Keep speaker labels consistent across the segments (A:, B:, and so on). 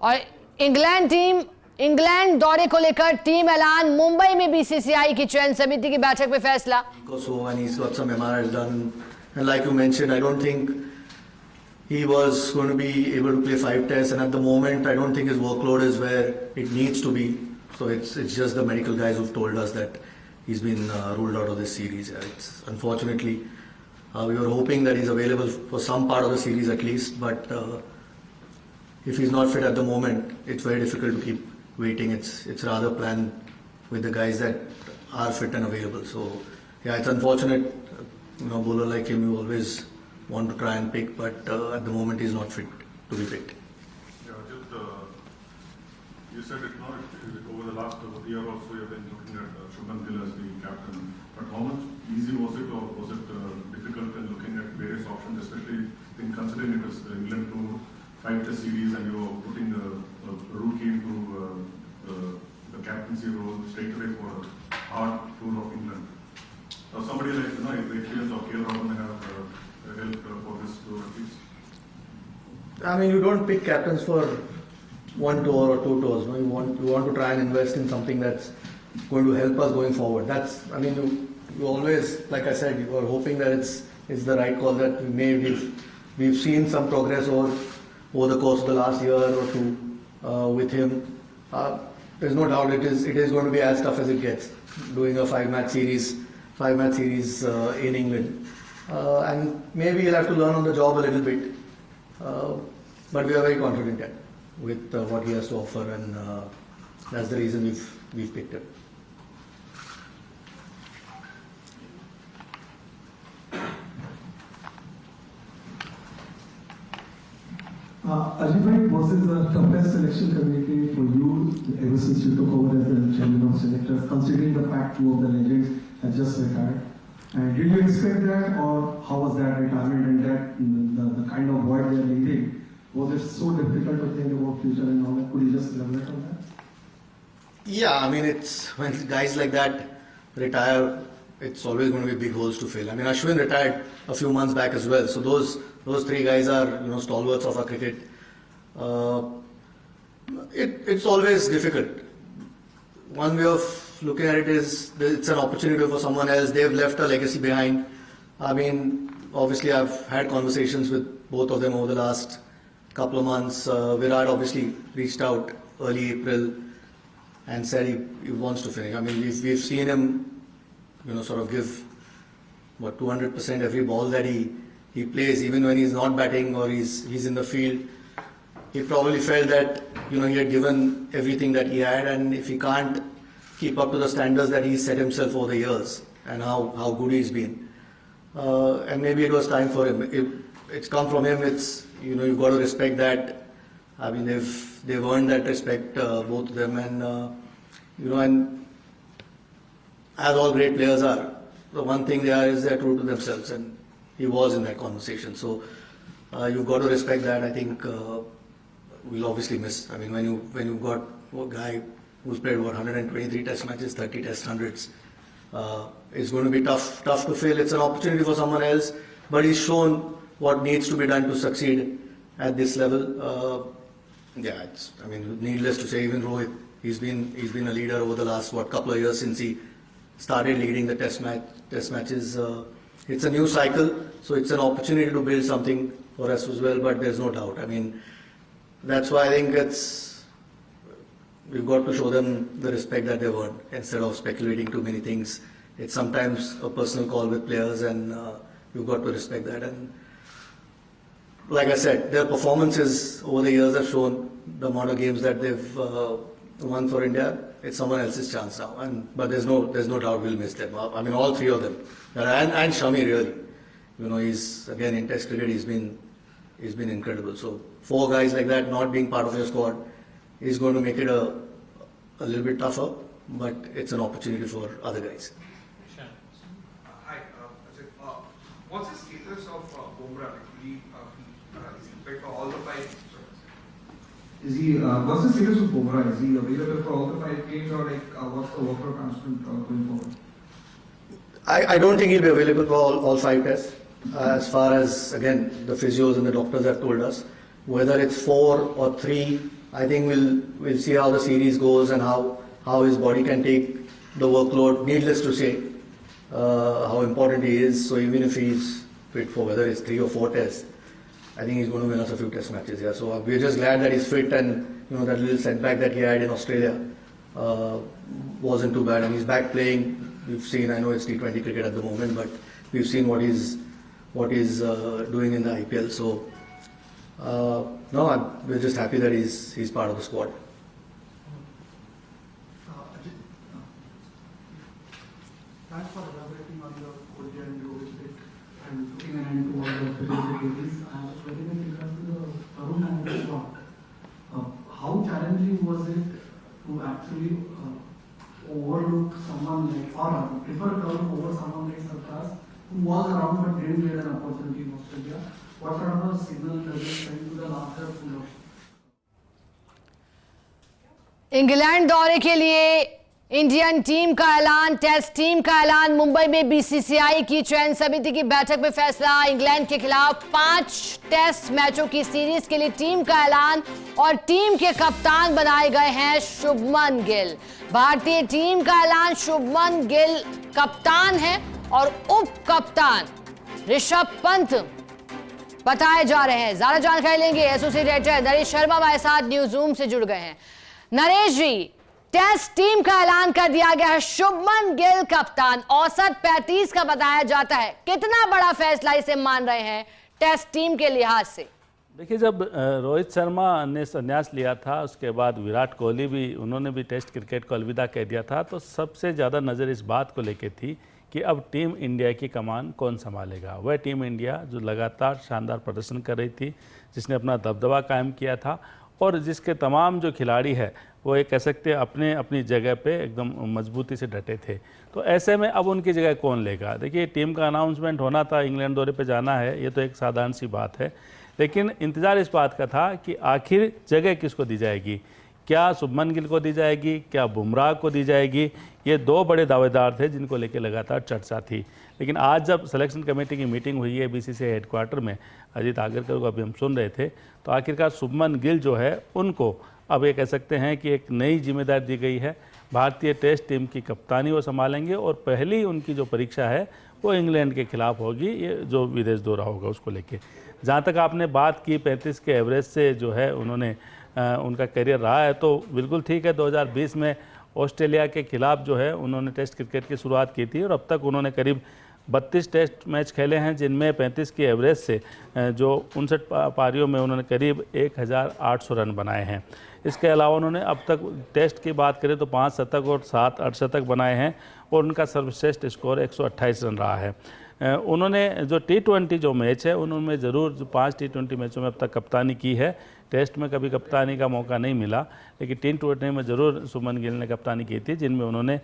A: और इंग्लैंड दौरे को लेकर टीम ऐलान, मुंबई में बीसीसीआई की चयन समिति की बैठक में फैसला।
B: So and he's got some MRIs done, and like you mentioned, I don't think he was going to be able to play 5 tests, and at the moment I don't think his workload is where it needs to be. So it's just the medical guys who've told us that he's been ruled out of this series. It's unfortunately we were hoping that he's available for some part of the series at least, but if he's not fit at the moment, it's very difficult to keep waiting. It's rather plan with the guys that are fit and available. So yeah, it's unfortunate. Bowler like him, you always want to try and pick, but at the moment he's not fit to be picked.
C: Yeah, just you said it now. Over the last year or so, you've been looking at Shubman Gill as the captain. But how much easy was it, or was it difficult in looking at various options, especially in considering it was the England to 5-test series, and you're putting a rookie into the captaincy role straight away for a hard tour of England. Somebody like the experience of KL Rahul may have helped for this tour at least.
B: I mean, you don't pick captains for 1 tour or 2 tours. You want to try and invest in something that's going to help us going forward. You always, like I said, you are hoping that it's the right call that we made. We've seen some progress over the course of the last year or 2 with him. There's no doubt it is going to be as tough as it gets, doing a 5-match series in England, and maybe he'll have to learn on the job a little bit. But we are very confident with what he has to offer, and that's the reason we've picked him.
D: Ajay, was it the toughest selection committee for you ever since you took over as the chairman of selectors, considering the fact 2 of the legends had just retired? And did you expect that, or how was that retirement and that the kind of void they are leaving? Was it so difficult to think about future and all that? Could you just elaborate on that?
B: Yeah, it's when guys like that retire, it's always going to be big holes to fill. Ashwin retired a few months back as well, so those 3 guys are stalwarts of our cricket. It's always difficult. One way of looking at it is it's an opportunity for someone else. They've left a legacy behind. Obviously I've had conversations with both of them over the last couple of months. Virat obviously reached out early April and said he wants to finish. We've seen him sort of give 200% every ball that he plays, even when he's not batting or he's in the field. He probably felt that he had given everything that he had, and if he can't keep up to the standards that he set himself over the years and how good he's been, and maybe it was time for him. It's come from him. You've got to respect that. They've earned that respect, both of them, and as all great players are, the one thing they are is they're true to themselves, and he was in that conversation. So you've got to respect that. I think we'll obviously miss. When you've got a guy who's played 123 test matches, 30 test hundreds, it's going to be tough to fill. It's an opportunity for someone else, but he's shown what needs to be done to succeed at this level. Needless to say, even Rohit, he's been a leader over the last couple of years since he started leading the test matches. It's a new cycle, so it's an opportunity to build something for us as well. But there's no doubt. That's why I think we've got to show them the respect that they've earned instead of speculating too many things. It's sometimes a personal call with players, and you've got to respect that. And like I said, their performances over the years have shown the amount of games that they've won for India. It's someone else's chance now, but there's no doubt we'll miss them. All 3 of them, and Shami really. He's again in Test cricket. He's been incredible. So 4 guys like that not being part of your squad is going to make it a little bit tougher, but it's an opportunity for other guys.
E: Hi, what's the status of Bumrah? Is he fit for all the 5?
D: What's the status of Bumrah? Is he available for all the 5 games, or what's the workload constant going forward?
B: I don't think he'll be available for all 5 tests. As far as, again, the physios and the doctors have told us, whether it's 4 or 3 I think we'll see how the series goes and how his body can take the workload. Needless to say, how important he is. So even if he's fit for whether it's 3 or 4 tests, I think he's going to win us a few test matches. Yeah. So we're just glad that he's fit, and that little setback that he had in Australia wasn't too bad, and he's back playing. We've seen, I know it's T20 cricket at the moment, but we've seen what he's doing in the IPL. So we're just happy that he's part of the squad.
D: Thanks for elaborating on the Kohli and Rohit bit and putting an end to all the physical duties. Very much regard to the Tarun and the squad. How challenging was it to actually overlook someone like, or prefer Tarun over someone like Sarfraz, who was around but didn't get an opportunity in Australia? What sort of a signal does it send to the larger pool of?
A: England दौरे के लिए Indian team का ऐलान, test team का ऐलान। मुंबई में BCCI की चयन समिति की बैठक में फैसला। इंग्लैंड के खिलाफ 5 टेस्ट मैचों की सीरीज के लिए टीम का ऐलान और टीम के कप्तान बनाए गए हैं शुभमन गिल। भारतीय टीम का ऐलान, शुभमन गिल कप्तान है और उप कप्तान ऋषभ पंत बताए जा रहे हैं। ज्यादा जानकारी लेंगे एसोसिएट एडिटर नरेश शर्मा हमारे साथ न्यूज रूम से जुड़ गए हैं। नरेश जी, टेस्ट टीम का ऐलान कर दिया गया है, शुभमन गिल कप्तान, औसत 35 का बताया जाता है। कितना बड़ा फैसला इसे मान रहे हैं टेस्ट टीम के लिहाज से?
F: देखिए, जब रोहित शर्मा ने संन्यास लिया था, उसके बाद विराट कोहली भी, उन्होंने भी टेस्ट क्रिकेट को अलविदा कह दिया था, तो सबसे ज़्यादा नज़र इस बात को लेके थी कि अब टीम इंडिया की कमान कौन संभालेगा। वह टीम इंडिया जो लगातार शानदार प्रदर्शन कर रही थी, जिसने अपना दबदबा कायम किया था और जिसके तमाम जो खिलाड़ी है वो एक कह सकते हैं अपनी जगह पे एकदम मजबूती से डटे थे। तो ऐसे में अब उनकी जगह कौन लेगा? देखिए, टीम का अनाउंसमेंट होना था, इंग्लैंड दौरे पे जाना है, ये तो एक साधारण सी बात है, लेकिन इंतज़ार इस बात का था कि आखिर जगह किसको दी जाएगी। क्या शुभमन गिल को दी जाएगी, क्या बुमराह को दी जाएगी? ये 2 बड़े दावेदार थे जिनको लेकर लगातार चर्चा थी। लेकिन आज जब सिलेक्शन कमेटी की मीटिंग हुई है बीसीसीआई हेडक्वार्टर में, अजीत आगरकर को अभी हम सुन रहे थे, तो आखिरकार शुभमन गिल जो है उनको अब ये कह सकते हैं कि एक नई जिम्मेदारी दी गई है। भारतीय टेस्ट टीम की कप्तानी वो संभालेंगे और पहली उनकी जो परीक्षा है वो इंग्लैंड के खिलाफ होगी, ये जो विदेश दौरा होगा उसको लेके। जहाँ तक आपने बात की 35 के एवरेज से जो है उन्होंने उनका करियर रहा है, तो बिल्कुल ठीक है। 2020 में ऑस्ट्रेलिया के खिलाफ जो है उन्होंने टेस्ट क्रिकेट की शुरुआत की थी और अब तक उन्होंने करीब 32 टेस्ट मैच खेले हैं, जिनमें 35 की एवरेज से जो 59 पारियों में उन्होंने करीब 1800 रन बनाए हैं। इसके अलावा उन्होंने अब तक टेस्ट की बात करें तो 5 शतक और 7 अर्धशतक बनाए हैं और उनका सर्वश्रेष्ठ स्कोर 128 रन रहा है। उन्होंने जो T20 जो मैच है उन्होंने ज़रूर जो 5 T20 मैचों में अब तक कप्तानी की है। टेस्ट में कभी कप्तानी का मौका नहीं मिला, लेकिन T20 में ज़रूर शुभमन गिल ने कप्तानी की थी, जिनमें उन्होंने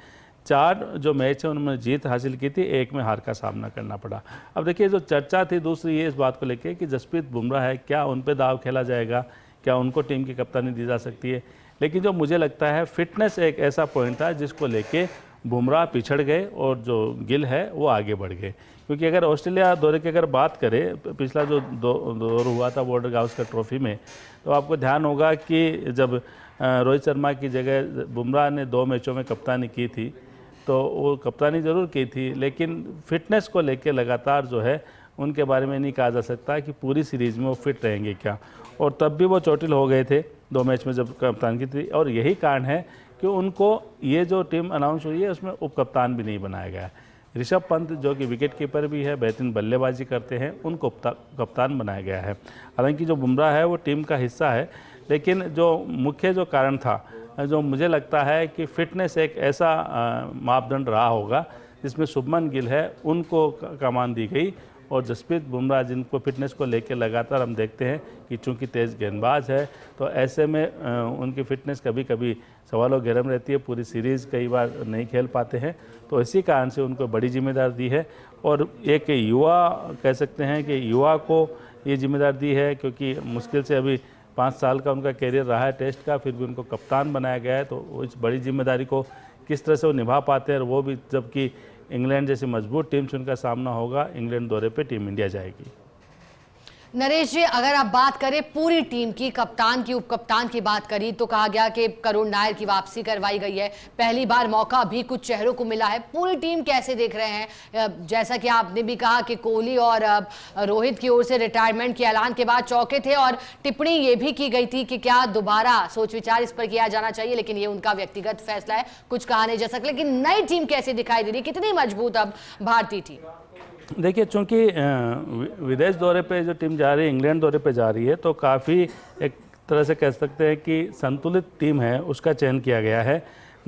F: 4 जो मैच है उनमें जीत हासिल की थी, 1 में हार का सामना करना पड़ा। अब देखिए, जो चर्चा थी दूसरी ये इस बात को लेकर कि जसप्रीत बुमराह है, क्या उन पे दाव खेला जाएगा, क्या उनको टीम की कप्तानी दी जा सकती है। लेकिन जो मुझे लगता है फिटनेस एक ऐसा पॉइंट था जिसको लेके बुमराह पिछड़ गए और जो गिल है वो आगे बढ़ गए। क्योंकि अगर ऑस्ट्रेलिया दौरे की अगर बात करें, पिछला जो दौर हुआ था बॉर्डर गावस्कर ट्रॉफी में, तो आपको ध्यान होगा कि जब रोहित शर्मा की जगह बुमराह ने 2 मैचों में कप्तानी की थी, तो वो कप्तानी ज़रूर की थी, लेकिन फिटनेस को लेके लगातार जो है उनके बारे में नहीं कहा जा सकता कि पूरी सीरीज़ में वो फिट रहेंगे क्या, और तब भी वो चोटिल हो गए थे 2 मैच में जब कप्तान की थी। और यही कारण है कि उनको ये जो टीम अनाउंस हुई है उसमें उप कप्तान भी नहीं बनाया गया है। ऋषभ पंत जो कि विकेट कीपर भी है, बेहतरीन बल्लेबाजी करते हैं, उनको कप्तान बनाया गया है। हालांकि जो बुमराह है वो टीम का हिस्सा है, लेकिन जो मुख्य जो कारण था, जो मुझे लगता है कि फिटनेस एक ऐसा मापदंड रहा होगा जिसमें शुभमन गिल है उनको कमान दी गई, और जसप्रीत बुमराह जिनको फिटनेस को लेकर लगातार हम देखते हैं कि चूंकि तेज़ गेंदबाज है, तो ऐसे में उनकी फिटनेस कभी कभी सवालों घेरे में रहती है, पूरी सीरीज़ कई बार नहीं खेल पाते हैं, तो इसी कारण से उनको बड़ी जिम्मेदारी दी है। और एक युवा कह सकते हैं कि युवा को ये जिम्मेदारी दी है, क्योंकि मुश्किल से अभी 5 साल का उनका कैरियर रहा है टेस्ट का, फिर भी उनको कप्तान बनाया गया है, तो इस बड़ी जिम्मेदारी को किस तरह से वो निभा पाते हैं, और वो भी जबकि इंग्लैंड जैसी मजबूत टीम से उनका सामना होगा। इंग्लैंड दौरे पे टीम इंडिया जाएगी।
A: नरेश जी, अगर आप बात करें पूरी टीम की, कप्तान की, उप कप्तान की बात करी तो कहा गया कि करुण नायर की वापसी करवाई गई है, पहली बार मौका भी कुछ चेहरों को मिला है। पूरी टीम कैसे देख रहे हैं? जैसा कि आपने भी कहा कि कोहली और रोहित की ओर से रिटायरमेंट के ऐलान के बाद चौंके थे और टिप्पणी ये भी की गई थी कि क्या दोबारा सोच विचार इस पर किया जाना चाहिए, लेकिन ये उनका व्यक्तिगत फैसला है, कुछ कहा नहीं जा सकता। लेकिन नई टीम कैसे दिखाई दे रही है, कितनी मजबूत अब भारतीय टीम?
F: देखिए, चूंकि विदेश दौरे पे जो टीम जा रही है, इंग्लैंड दौरे पे जा रही है, तो काफ़ी एक तरह से कह सकते हैं कि संतुलित टीम है, उसका चयन किया गया है।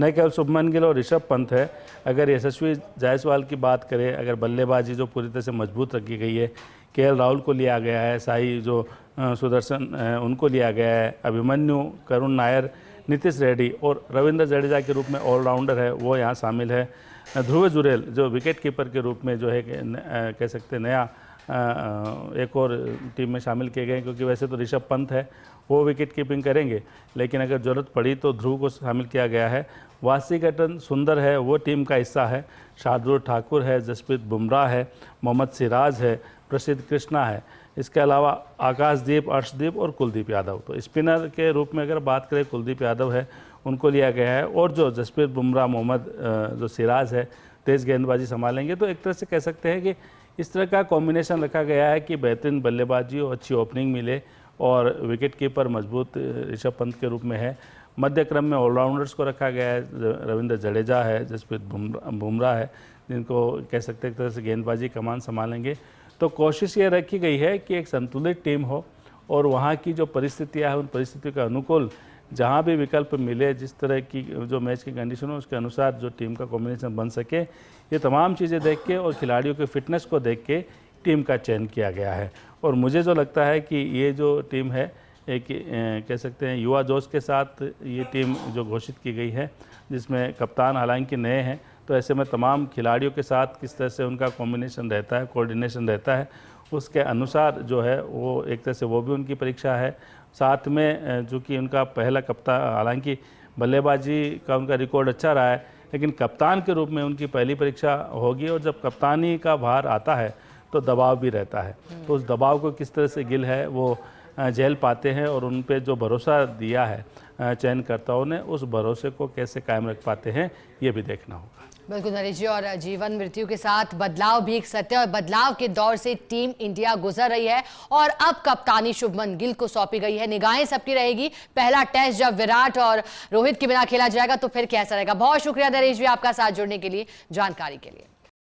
F: न केवल शुभमन गिल और ऋषभ पंत है, अगर यशस्वी जायसवाल की बात करें, अगर बल्लेबाजी जो पूरी तरह से मजबूत रखी गई है, केएल राहुल को लिया गया है, साई जो सुदर्शन उनको लिया गया है, अभिमन्यु, करुण नायर, नीतीश रेड्डी और रविंद्र जडेजा के रूप में ऑलराउंडर है वो यहाँ शामिल है। ध्रुव जुरेल जो विकेट कीपर के रूप में जो है कह सकते हैं नया एक और टीम में शामिल किए गए, क्योंकि वैसे तो ऋषभ पंत है वो विकेट कीपिंग करेंगे, लेकिन अगर ज़रूरत पड़ी तो ध्रुव को शामिल किया गया है। वाशिंगटन सुंदर है, वो टीम का हिस्सा है। शार्दुल ठाकुर है, जसप्रीत बुमराह है, मोहम्मद सिराज है, प्रसिद्ध कृष्णा है। इसके अलावा आकाशदीप, अर्शदीप और कुलदीप यादव। तो स्पिनर के रूप में अगर बात करें, कुलदीप यादव है, उनको लिया गया है। और जो जसप्रीत बुमराह, मोहम्मद जो सिराज है, तेज़ गेंदबाजी संभालेंगे। तो एक तरह से कह सकते हैं कि इस तरह का कॉम्बिनेशन रखा गया है कि बेहतरीन बल्लेबाजी और अच्छी ओपनिंग मिले, और विकेट कीपर मजबूत ऋषभ पंत के रूप में है। मध्य क्रम में ऑलराउंडर्स को रखा गया है, रविंद्र जडेजा है, जसप्रीत बुमराह है, जिनको कह सकते हैं एक तरह से गेंदबाजी कमान संभालेंगे। तो कोशिश ये रखी गई है कि एक संतुलित टीम हो और वहाँ की जो परिस्थितियाँ हैं उन परिस्थितियों के अनुकूल जहाँ भी विकल्प मिले, जिस तरह की जो मैच की कंडीशन हो उसके अनुसार जो टीम का कॉम्बिनेशन बन सके, ये तमाम चीज़ें देख के और खिलाड़ियों के फिटनेस को देख के टीम का चयन किया गया है। और मुझे जो लगता है कि ये जो टीम है एक कह सकते हैं युवा जोश के साथ ये टीम जो घोषित की गई है, जिसमें कप्तान हालांकि नए हैं, तो ऐसे में तमाम खिलाड़ियों के साथ किस तरह से उनका कॉम्बिनेशन रहता है, कोऑर्डिनेशन रहता है, उसके अनुसार जो है वो एक तरह से वो भी उनकी परीक्षा है। साथ में चूँकि उनका पहला कप्तान, हालांकि बल्लेबाजी का उनका रिकॉर्ड अच्छा रहा है, लेकिन कप्तान के रूप में उनकी पहली परीक्षा होगी। और जब कप्तानी का भार आता है तो दबाव भी रहता है, तो उस दबाव को किस तरह से गिल है वो झेल पाते हैं, और उन पे जो भरोसा दिया है चयनकर्ताओं ने, उस भरोसे को कैसे कायम रख पाते हैं, ये भी देखना होगा।
A: बिल्कुल नरेश जी, और जीवन मृत्यु के साथ बदलाव भी एक सत्य, और बदलाव के दौर से टीम इंडिया गुजर रही है, और अब कप्तानी शुभमन गिल को सौंपी गई है। निगाहें सबकी रहेगी, पहला टेस्ट जब विराट और रोहित के बिना खेला जाएगा तो फिर कैसा रहेगा। बहुत शुक्रिया नरेश जी आपका साथ जुड़ने के लिए, जानकारी के लिए।